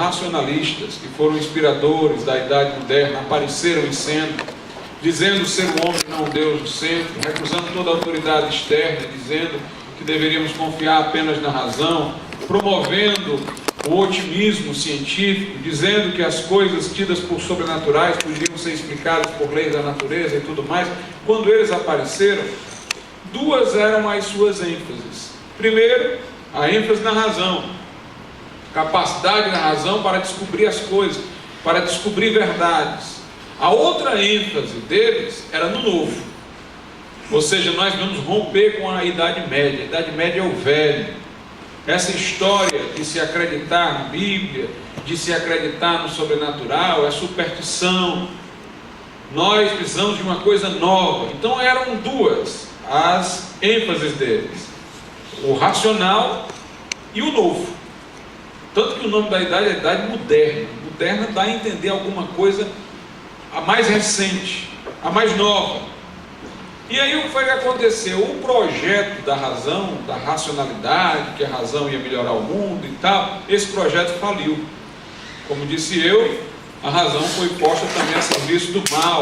racionalistas, que foram inspiradores da Idade Moderna, apareceram em cena, dizendo ser o homem não o Deus no centro, recusando toda a autoridade externa, dizendo que deveríamos confiar apenas na razão, promovendo o otimismo científico, dizendo que as coisas tidas por sobrenaturais poderiam ser explicadas por leis da natureza e tudo mais. Quando eles apareceram, duas eram as suas ênfases. Primeiro, a ênfase na razão, capacidade da razão para descobrir as coisas, para descobrir verdades. A outra ênfase deles era no novo, ou seja, nós vamos romper com a Idade Média. A Idade Média é o velho. Essa história de se acreditar na Bíblia, de se acreditar no sobrenatural, é superstição. Nós precisamos de uma coisa nova. Então eram duas as ênfases deles: o racional e o novo. Tanto que o nome da idade é Idade Moderna. Moderna dá a entender alguma coisa a mais recente, a mais nova. E aí o que foi que aconteceu? O projeto da razão, da racionalidade, que a razão ia melhorar o mundo e tal, esse projeto faliu. Como disse eu, a razão foi posta também a serviço do mal,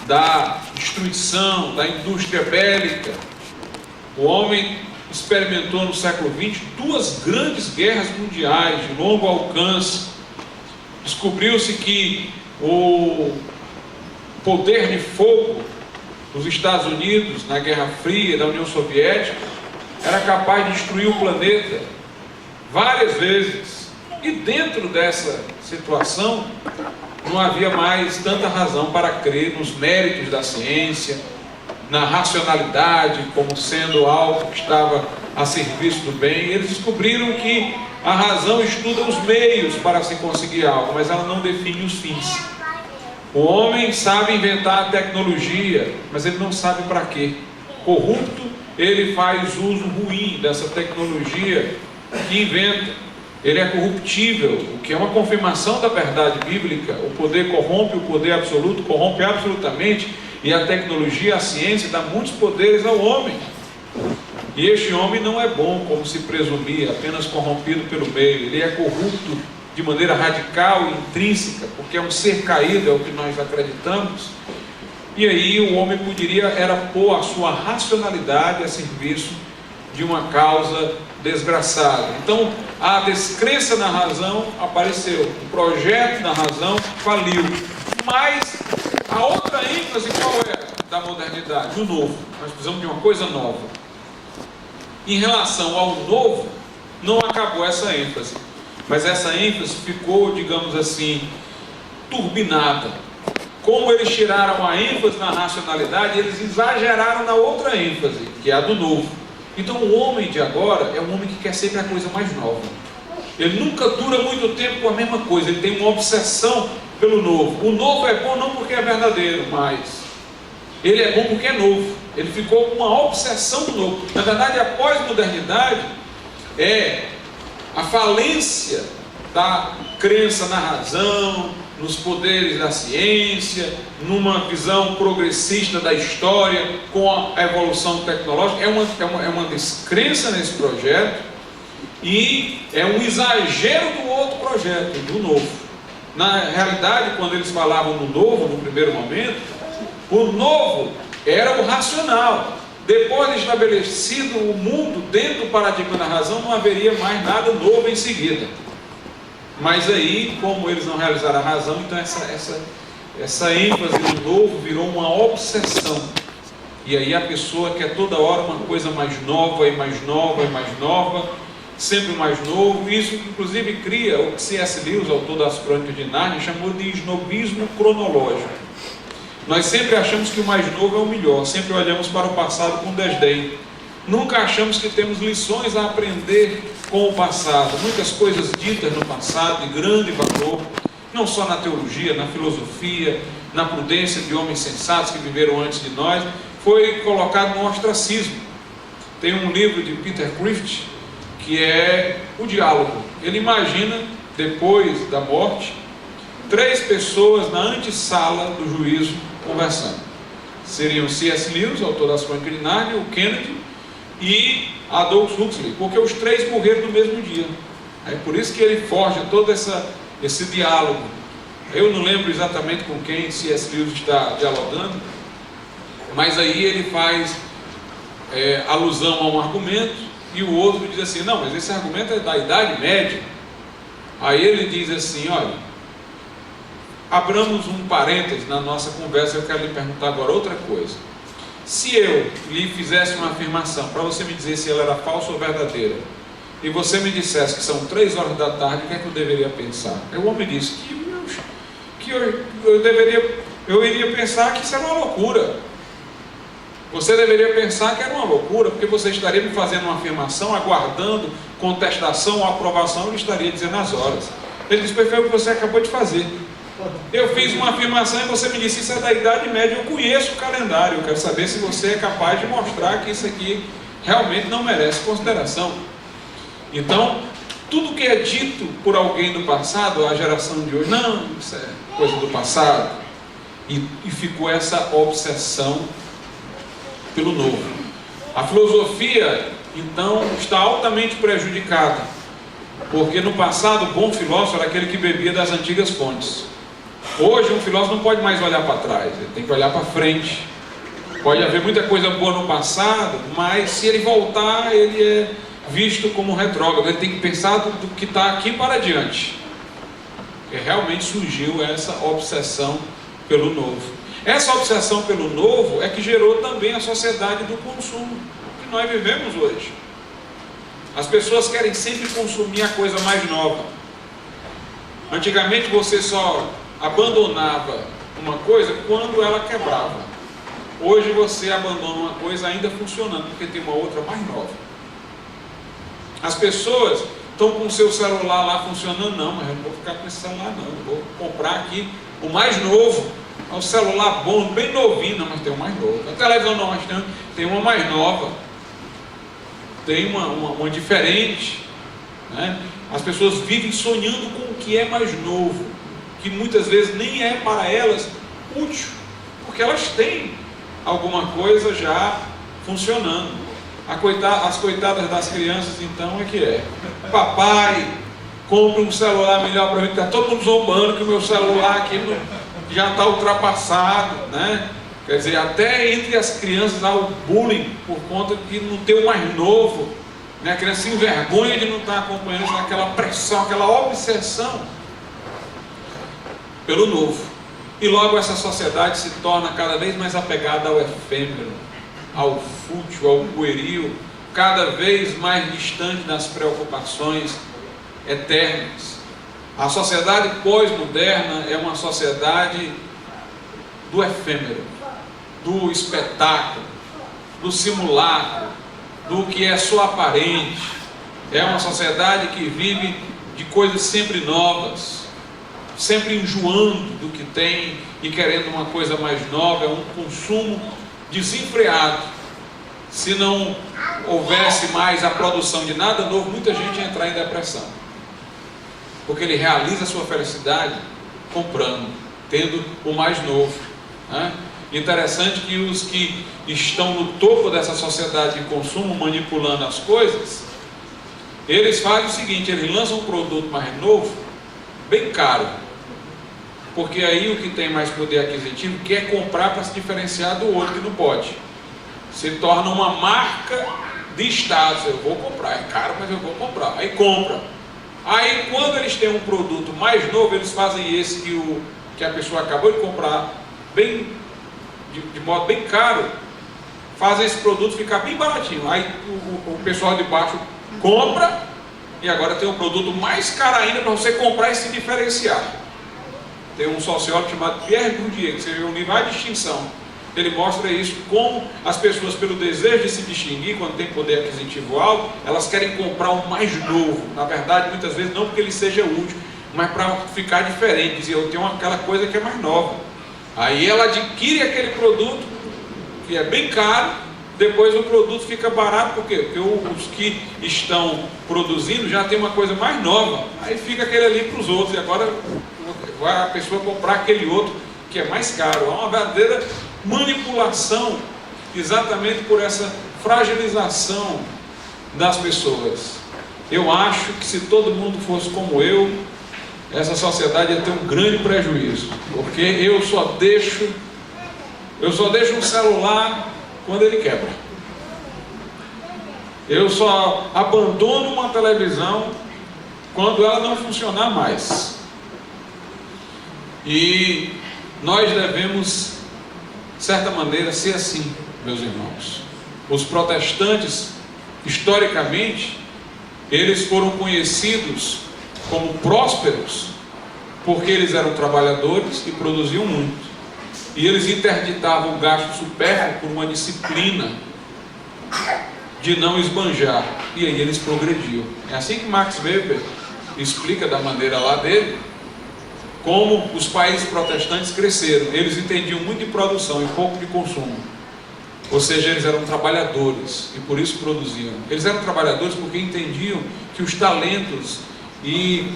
da destruição, da indústria bélica. O homem experimentou no século XX duas grandes guerras mundiais de longo alcance. Descobriu-se que o poder de fogo dos Estados Unidos na Guerra Fria, da União Soviética, era capaz de destruir o planeta várias vezes. E dentro dessa situação não havia mais tanta razão para crer nos méritos da ciência, na racionalidade como sendo algo que estava a serviço do bem. Eles descobriram que a razão estuda os meios para se conseguir algo, mas ela não define os fins. O homem sabe inventar a tecnologia, mas ele não sabe para quê. Corrupto, ele faz uso ruim dessa tecnologia que inventa. Ele é corruptível, o que é uma confirmação da verdade bíblica. O poder corrompe, o poder absoluto corrompe absolutamente, e a tecnologia, a ciência, dá muitos poderes ao homem. E este homem não é bom, como se presumia, apenas corrompido pelo meio. Ele é corrupto de maneira radical e intrínseca, porque é um ser caído, é o que nós acreditamos. E aí o homem era pôr a sua racionalidade a serviço de uma causa desgraçada. Então a descrença na razão apareceu, o projeto da razão faliu. Mas a outra ênfase qual era da modernidade? O novo. Nós precisamos de uma coisa nova. Em relação ao novo, não acabou essa ênfase, mas essa ênfase ficou, digamos assim, turbinada. Como eles tiraram a ênfase na racionalidade, eles exageraram na outra ênfase, que é a do novo. Então o homem de agora é um homem que quer sempre a coisa mais nova. Ele nunca dura muito tempo com a mesma coisa, ele tem uma obsessão pelo novo. O novo é bom não porque é verdadeiro, mas ele é bom porque é novo. Ele ficou com uma obsessão do novo. Na verdade, a pós-modernidade é a falência da crença na razão, nos poderes da ciência, numa visão progressista da história com a evolução tecnológica. É uma descrença nesse projeto e é um exagero do outro projeto, do novo. Na realidade, quando eles falavam no novo, no primeiro momento, o novo era o racional. Depois de estabelecido o mundo dentro do paradigma da razão, não haveria mais nada novo em seguida. Mas aí, como eles não realizaram a razão, então essa ênfase no novo virou uma obsessão. E aí a pessoa quer toda hora uma coisa mais nova e mais nova e mais nova, sempre mais novo. Isso inclusive cria o que C.S. Lewis, autor das Crônicas de Nárnia, chamou de snobismo cronológico. Nós sempre achamos que o mais novo é o melhor, sempre olhamos para o passado com desdém. Nunca achamos que temos lições a aprender com o passado. Muitas coisas ditas no passado de grande valor, não só na teologia, na filosofia, na prudência de homens sensatos que viveram antes de nós, foi colocado no ostracismo. Tem um livro de Peter Griffith que é o diálogo. Ele imagina, depois da morte, 3 pessoas na antessala do juízo conversando. Seriam C.S. Lewis, autor das Crônicas de Nárnia, o Kennedy e Aldous Huxley, porque os 3 morreram no mesmo dia. É por isso que ele forja todo esse diálogo. Eu não lembro exatamente com quem C.S. Lewis está dialogando, mas aí ele faz alusão a um argumento, e o outro diz assim: não, mas esse argumento é da Idade Média. Aí ele diz assim: olha, abramos um parênteses na nossa conversa, eu quero lhe perguntar agora outra coisa. Se eu lhe fizesse uma afirmação para você me dizer se ela era falsa ou verdadeira, e você me dissesse que são 3 horas da tarde, o que é que eu deveria pensar? Aí o homem disse que eu iria pensar que isso era uma loucura. Você deveria pensar que era uma loucura, porque você estaria me fazendo uma afirmação, aguardando contestação ou aprovação, eu estaria dizendo as horas. Ele disse: foi o que você acabou de fazer. Eu fiz uma afirmação e você me disse: isso é da Idade Média. Eu conheço o calendário, eu quero saber se você é capaz de mostrar que isso aqui realmente não merece consideração. Então, tudo que é dito por alguém do passado, a geração de hoje, não, isso é coisa do passado. E ficou essa obsessão pelo novo. A filosofia, então, está altamente prejudicada, porque no passado o bom filósofo era aquele que bebia das antigas fontes. Hoje um filósofo não pode mais olhar para trás, ele tem que olhar para frente. Pode haver muita coisa boa no passado, mas se ele voltar, ele é visto como retrógrado. Ele tem que pensar do que está aqui para diante. Porque realmente surgiu essa obsessão pelo novo. Essa obsessão pelo novo é que gerou também a sociedade do consumo que nós vivemos hoje. As pessoas querem sempre consumir a coisa mais nova. Antigamente você só abandonava uma coisa quando ela quebrava. Hoje você abandona uma coisa ainda funcionando, porque tem uma outra mais nova. As pessoas estão com o seu celular lá funcionando: não, mas eu não vou ficar com esse celular não, eu vou comprar aqui o mais novo. É um celular bom, bem novinho, não, mas tem um mais novo. A televisão não, mas tem uma mais nova. Tem uma diferente, né? As pessoas vivem sonhando com o que é mais novo, que muitas vezes nem é para elas útil, porque elas têm alguma coisa já funcionando. As coitadas das crianças, então, é que papai, compre um celular melhor para mim, está todo mundo zombando que o meu celular aqui já está ultrapassado, né? Quer dizer, até entre as crianças há o bullying por conta de não ter o mais novo, né? A criança se envergonha de não estar acompanhando isso, aquela pressão, aquela obsessão pelo novo. E logo essa sociedade se torna cada vez mais apegada ao efêmero, ao fútil, ao pueril, cada vez mais distante das preocupações eternas. A sociedade pós-moderna é uma sociedade do efêmero, do espetáculo, do simulacro, do que é só aparente. É uma sociedade que vive de coisas sempre novas, sempre enjoando do que tem e querendo uma coisa mais nova. É um consumo desenfreado. Se não houvesse mais a produção de nada novo, muita gente ia entrar em depressão, porque ele realiza a sua felicidade comprando, tendo o mais novo, né? Interessante que os que estão no topo dessa sociedade de consumo, manipulando as coisas, eles fazem o seguinte: eles lançam um produto mais novo, bem caro, porque aí o que tem mais poder aquisitivo quer comprar para se diferenciar do outro que não pode. Se torna uma marca de status: eu vou comprar, é caro, mas eu vou comprar. Aí compra. Aí quando eles têm um produto mais novo, eles fazem esse que a pessoa acabou de comprar de modo bem caro, fazem esse produto ficar bem baratinho. Aí o pessoal de baixo compra, e agora tem um produto mais caro ainda para você comprar e se diferenciar. Tem um sociólogo chamado Pierre Bourdieu, que escreveu um livro A Distinção. Ele mostra isso, como as pessoas, pelo desejo de se distinguir, quando tem poder aquisitivo alto, elas querem comprar o mais novo. Na verdade, muitas vezes não porque ele seja útil, mas para ficar diferente, dizer: eu tenho aquela coisa que é mais nova. Aí ela adquire aquele produto que é bem caro, depois o produto fica barato. Por quê? Porque os que estão produzindo já tem uma coisa mais nova, aí fica aquele ali para os outros, e agora vai a pessoa comprar aquele outro que é mais caro. É uma verdadeira manipulação, exatamente por essa fragilização das pessoas. Eu acho que se todo mundo fosse como eu, essa sociedade ia ter um grande prejuízo, porque eu só deixo um celular quando ele quebra. Eu só abandono uma televisão quando ela não funcionar mais. E nós devemos, de certa maneira, ser assim, meus irmãos. Os protestantes, historicamente, eles foram conhecidos como prósperos porque eles eram trabalhadores e produziam muito. E eles interditavam o gasto supérfluo por uma disciplina de não esbanjar. E aí eles progrediam. É assim que Max Weber explica da maneira lá dele como os países protestantes cresceram. Eles entendiam muito de produção e pouco de consumo. Ou seja, eles eram trabalhadores e por isso produziam. Eles eram trabalhadores porque entendiam que os talentos e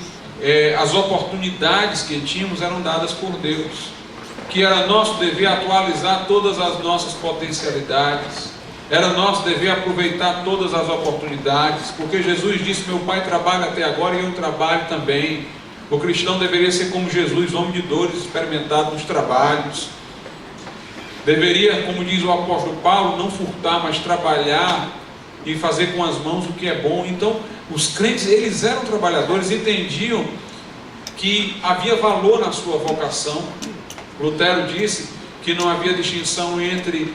as oportunidades que tínhamos eram dadas por Deus, que era nosso dever atualizar todas as nossas potencialidades, era nosso dever aproveitar todas as oportunidades, porque Jesus disse: meu Pai trabalha até agora e eu trabalho também. O cristão deveria ser como Jesus, homem de dores, experimentado nos trabalhos. Deveria, como diz o apóstolo Paulo, não furtar, mas trabalhar e fazer com as mãos o que é bom. Então, os crentes, eles eram trabalhadores, entendiam que havia valor na sua vocação. Lutero disse que não havia distinção entre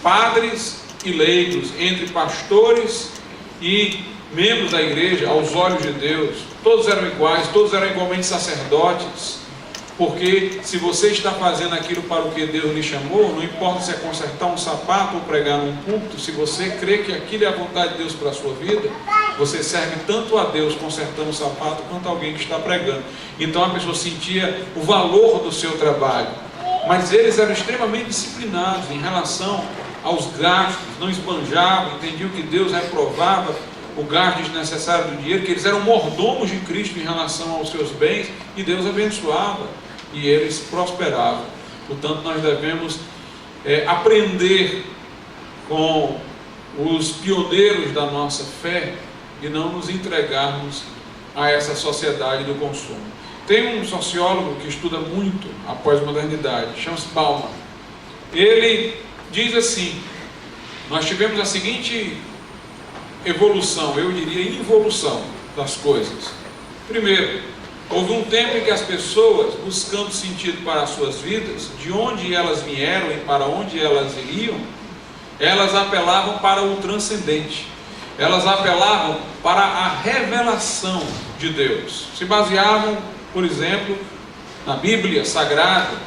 padres e leigos, entre pastores e membros da igreja, aos olhos de Deus. Todos eram iguais, todos eram igualmente sacerdotes. Porque se você está fazendo aquilo para o que Deus lhe chamou, não importa se é consertar um sapato ou pregar num púlpito, se você crê que aquilo é a vontade de Deus para a sua vida, você serve tanto a Deus consertando o sapato, quanto a alguém que está pregando. Então a pessoa sentia o valor do seu trabalho. Mas eles eram extremamente disciplinados em relação aos gastos, não esbanjavam, entendiam que Deus reprovava o gasto desnecessário do dinheiro, que eles eram mordomos de Cristo em relação aos seus bens, e Deus abençoava, e eles prosperavam. Portanto, nós devemos aprender com os pioneiros da nossa fé e não nos entregarmos a essa sociedade do consumo. Tem um sociólogo que estuda muito a pós-modernidade, chama-se Bauman. Ele diz assim: nós tivemos a seguinte evolução, eu diria involução das coisas. Primeiro, houve um tempo em que as pessoas, buscando sentido para as suas vidas, de onde elas vieram e para onde elas iriam, elas apelavam para o transcendente, elas apelavam para a revelação de Deus, se baseavam, por exemplo, na Bíblia Sagrada.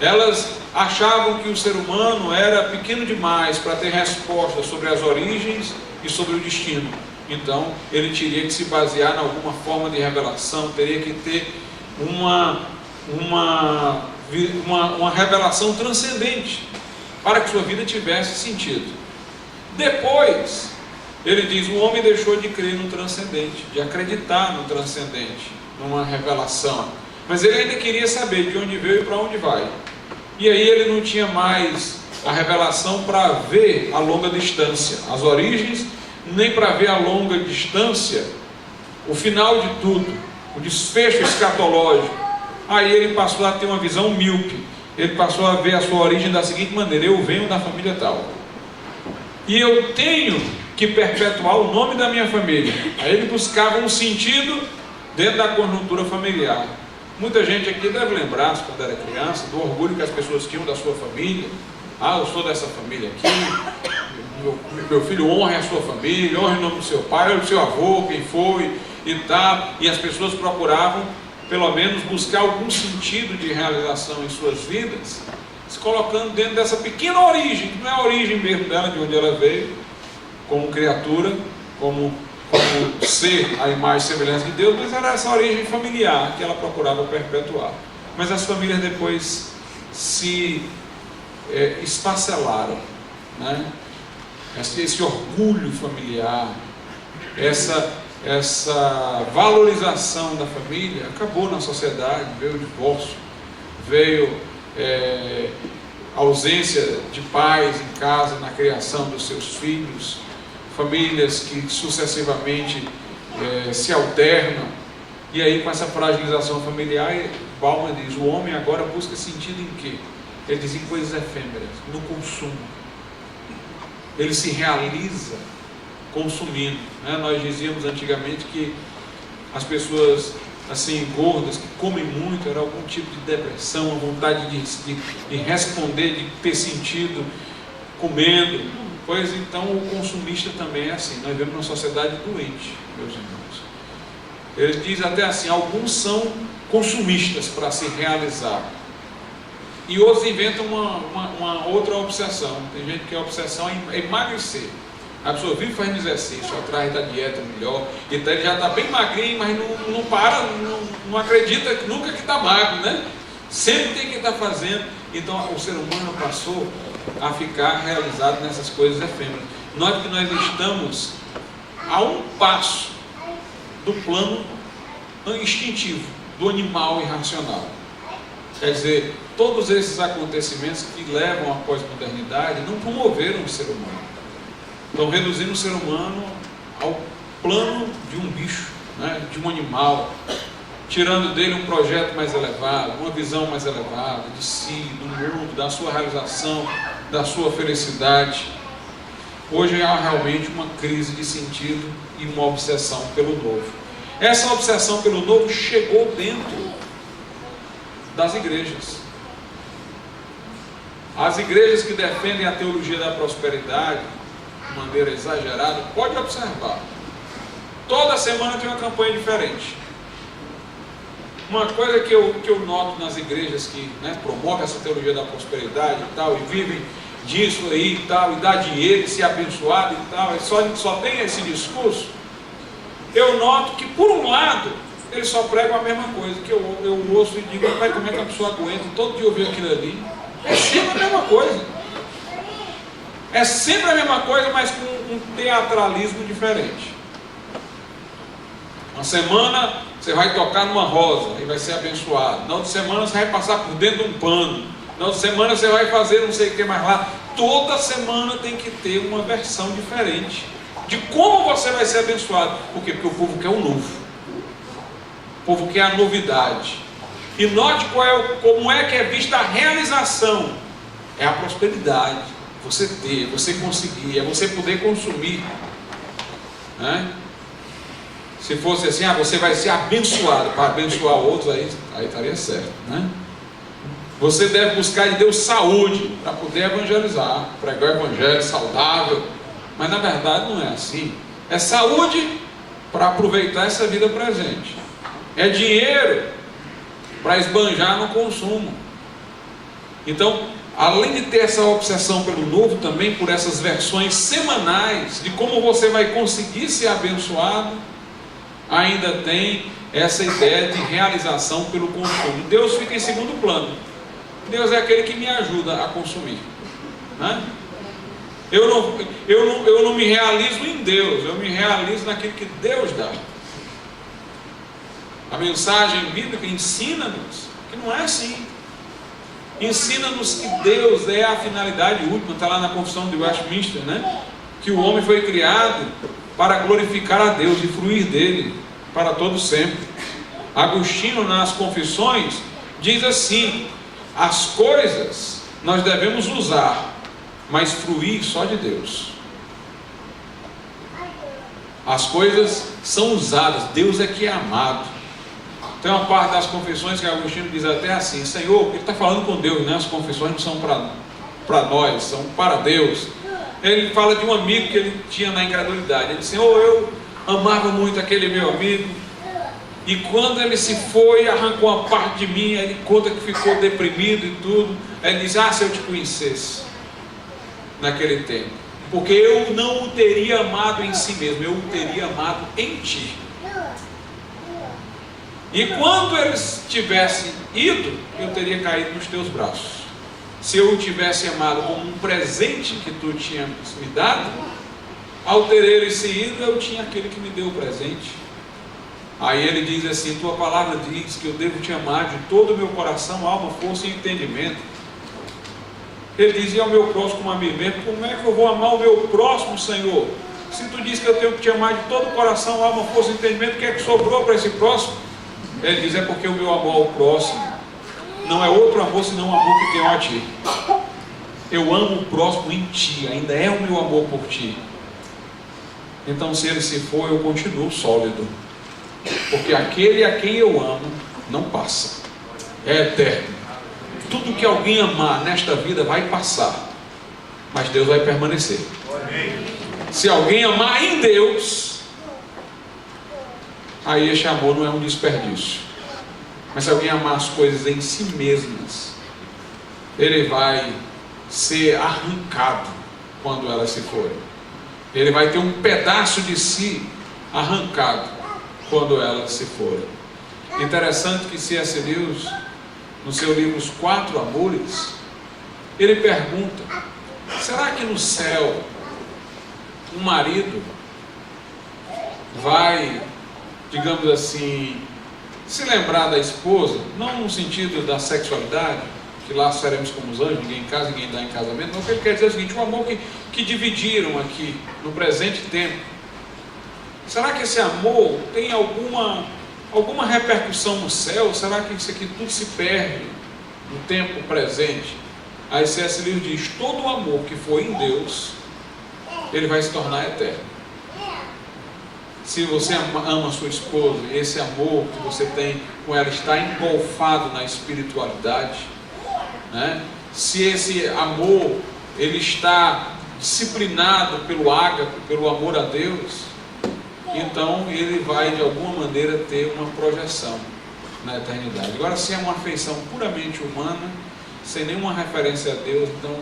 Elas achavam que o ser humano era pequeno demais para ter respostas sobre as origens e sobre o destino. Então ele teria que se basear em alguma forma de revelação, teria que ter uma revelação transcendente para que sua vida tivesse sentido. Depois ele diz: o homem deixou de crer no transcendente, de acreditar no transcendente, numa revelação, mas ele ainda queria saber de onde veio e para onde vai. E aí ele não tinha mais a revelação para ver a longa distância, as origens, nem para ver a longa distância o final de tudo, o desfecho escatológico. Aí ele passou a ter uma visão míope, ele passou a ver a sua origem da seguinte maneira: eu venho da família tal, e eu tenho que perpetuar o nome da minha família. Aí ele buscava um sentido dentro da conjuntura familiar. Muita gente aqui deve lembrar, quando era criança, do orgulho que as pessoas tinham da sua família. Ah, eu sou dessa família aqui, meu filho honra a sua família, honra o nome do seu pai, do seu avô, quem foi e tal. E as pessoas procuravam, pelo menos, buscar algum sentido de realização em suas vidas, se colocando dentro dessa pequena origem, que não é a origem mesmo dela, de onde ela veio, como criatura, como ser a imagem e semelhança de Deus, mas era essa origem familiar que ela procurava perpetuar. Mas as famílias depois se esfacelaram, né? Esse orgulho familiar, essa valorização da família acabou na sociedade. Veio o divórcio, veio ausência de pais em casa na criação dos seus filhos, famílias que sucessivamente se alternam. E aí, com essa fragilização familiar, Bauman diz: o homem agora busca sentido em quê? Ele diz: em coisas efêmeras, no consumo. Ele se realiza consumindo, né? Nós dizíamos antigamente que as pessoas assim gordas, que comem muito, era algum tipo de depressão, a vontade de responder, de ter sentido comendo. Pois então o consumista também é assim. Nós vivemos numa sociedade doente, meus irmãos. Ele diz até assim: alguns são consumistas para se realizar, e outros inventam uma outra obsessão. Tem gente que a obsessão é emagrecer. A pessoa vive fazendo exercício, atrás da dieta melhor, então ele já está bem magrinho, mas não para, não acredita nunca que está magro, né? Sempre tem que estar fazendo. Então o ser humano passou a ficar realizado nessas coisas efêmeras. Note que nós estamos a um passo do plano instintivo, do animal irracional. Quer dizer, todos esses acontecimentos que levam à pós-modernidade não promoveram o ser humano. Estão reduzindo o ser humano ao plano de um bicho, né? De um animal, tirando dele um projeto mais elevado, uma visão mais elevada de si, do mundo, da sua realização, da sua felicidade. Hoje há realmente uma crise de sentido e uma obsessão pelo novo. Essa obsessão pelo novo chegou dentro das igrejas. As igrejas que defendem a teologia da prosperidade de maneira exagerada, pode observar, toda semana tem uma campanha diferente. Uma coisa que eu noto nas igrejas que, né, promovem essa teologia da prosperidade e tal, e vivem disso aí e tal, e dá dinheiro, e ser abençoado e tal, e só tem esse discurso. Eu noto que, por um lado, eles só pregam a mesma coisa, que eu ouço e digo: como é que a pessoa aguenta todo dia ouvir aquilo ali? É sempre a mesma coisa. É sempre a mesma coisa, mas com um teatralismo diferente. Uma semana você vai tocar numa rosa e vai ser abençoado. Na outra semana você vai passar por dentro de um pano. Na outra semana você vai fazer não sei o que mais lá. Toda semana tem que ter uma versão diferente de como você vai ser abençoado. Por quê? Porque o povo quer o novo. O povo quer a novidade. E note como é que é vista a realização. É a prosperidade. Você ter, você conseguir, é você poder consumir, né? Se fosse assim: você vai ser abençoado para abençoar outros, aí estaria certo, né? Você deve buscar de Deus saúde para poder evangelizar, pregar o evangelho saudável. Mas na verdade não é assim. É saúde para aproveitar essa vida presente. É dinheiro para esbanjar no consumo. Então, além de ter essa obsessão pelo novo, também por essas versões semanais de como você vai conseguir ser abençoado, ainda tem essa ideia de realização pelo consumo. Deus fica em segundo plano. Deus é aquele que me ajuda a consumir, né? Eu não me realizo em Deus, eu me realizo naquilo que Deus dá. A mensagem bíblica ensina-nos que não é assim. Ensina-nos que Deus é a finalidade última. Está lá na Confissão de Westminster, né? Que o homem foi criado para glorificar a Deus e fruir dele para todo sempre. Agostinho, nas Confissões, diz assim: as coisas nós devemos usar, mas fruir só de Deus. As coisas são usadas, Deus é que é amado. Tem uma parte das confissões que Agostinho diz até assim: Senhor, ele está falando com Deus, né? As confissões não são para nós, são para Deus. Ele fala de um amigo que ele tinha na incredulidade. Ele disse: Senhor, eu amava muito aquele meu amigo, e quando ele se foi, arrancou uma parte de mim. Aí ele conta que ficou deprimido e tudo. Aí ele diz: se eu te conhecesse naquele tempo, porque eu não o teria amado em si mesmo, eu o teria amado em ti. E quando eles tivessem ido, eu teria caído nos teus braços. Se eu o tivesse amado como um presente que tu tinha me dado, ao ter ele se ido, eu tinha aquele que me deu o presente. Aí ele diz assim: tua palavra diz que eu devo te amar de todo o meu coração, alma, força e entendimento. Ele diz: e ao meu próximo como a mim mesmo. Como é que eu vou amar o meu próximo, Senhor, Se tu diz que eu tenho que te amar de todo o coração, alma, força e entendimento, o que é que sobrou para esse próximo? Ele diz, é porque o meu amor ao próximo não é outro amor senão o amor que tenho a ti. Eu amo o próximo em ti, ainda é o meu amor por ti. Então se ele se for, eu continuo sólido, porque aquele a quem eu amo não passa, é eterno. Tudo que alguém amar nesta vida vai passar, mas Deus vai permanecer. Se alguém amar em Deus, aí este amor não é um desperdício. Mas se alguém amar as coisas em si mesmas, ele vai ser arrancado quando elas se forem. Ele vai ter um pedaço de si arrancado quando elas se forem. Interessante que C.S. Lewis, no seu livro Os Quatro Amores, ele pergunta: será que no céu um marido vai, digamos assim, se lembrar da esposa, não no sentido da sexualidade, que lá seremos como os anjos, ninguém casa, ninguém dá em casamento, não, o que ele quer dizer é o seguinte: o amor que dividiram aqui no presente tempo, será que esse amor tem alguma repercussão no céu? Será que isso aqui tudo se perde no tempo presente? Aí C.S. Lewis diz: todo o amor que foi em Deus, ele vai se tornar eterno. Se você ama a sua esposa, esse amor que você tem com ela está engolfado na espiritualidade, né? Se esse amor ele está disciplinado pelo ágape, pelo amor a Deus, então ele vai de alguma maneira ter uma projeção na eternidade. Agora, se é uma afeição puramente humana, sem nenhuma referência a Deus, então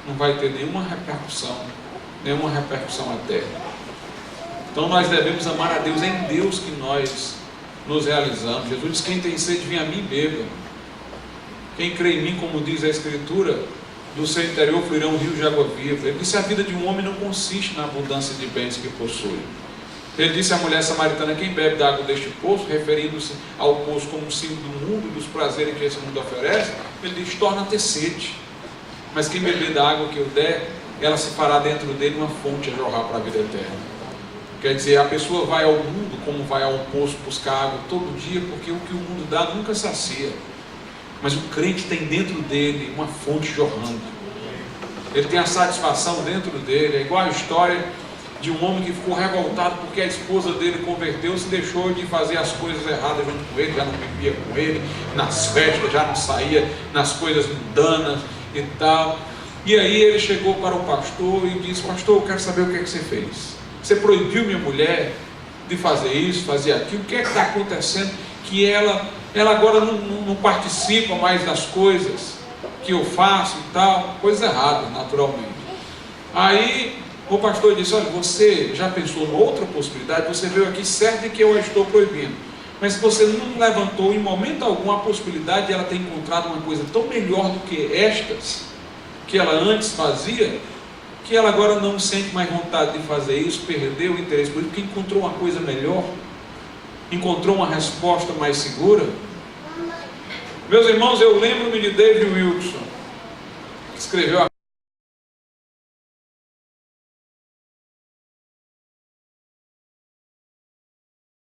não vai ter nenhuma repercussão eterna. Então nós devemos amar a Deus, é em Deus que nós nos realizamos. Jesus diz: quem tem sede, vem a mim e beba. Quem crê em mim, como diz a Escritura, do seu interior fluirão rios de água viva. Ele disse: a vida de um homem não consiste na abundância de bens que possui. Ele disse à mulher samaritana: quem bebe da água deste poço, referindo-se ao poço como um símbolo do mundo e dos prazeres que esse mundo oferece, ele diz: torna a ter sede. Mas quem beber da água que eu der, ela se fará dentro dele uma fonte a jorrar para a vida eterna. Quer dizer, a pessoa vai ao mundo como vai ao poço buscar água todo dia, porque o que o mundo dá nunca sacia. Mas o crente tem dentro dele uma fonte jorrando. Ele tem a satisfação dentro dele. É igual a história de um homem que ficou revoltado porque a esposa dele converteu-se e deixou de fazer as coisas erradas junto com ele, já não bebia com ele, nas festas, já não saía nas coisas mundanas e tal. E aí ele chegou para o pastor e disse: pastor, eu quero saber o que é que você fez. Você proibiu minha mulher de fazer isso, fazer aquilo, o que é que está acontecendo que ela agora não participa mais das coisas que eu faço e tal, coisa errada, naturalmente. Aí o pastor disse: olha, você já pensou em outra possibilidade? Você veio aqui certo de que eu a estou proibindo, mas você não levantou em momento algum a possibilidade de ela ter encontrado uma coisa tão melhor do que estas que ela antes fazia, que ela agora não sente mais vontade de fazer isso, perdeu o interesse por isso, porque encontrou uma coisa melhor, encontrou uma resposta mais segura. Meus irmãos, eu lembro-me de David Wilkerson, que escreveu a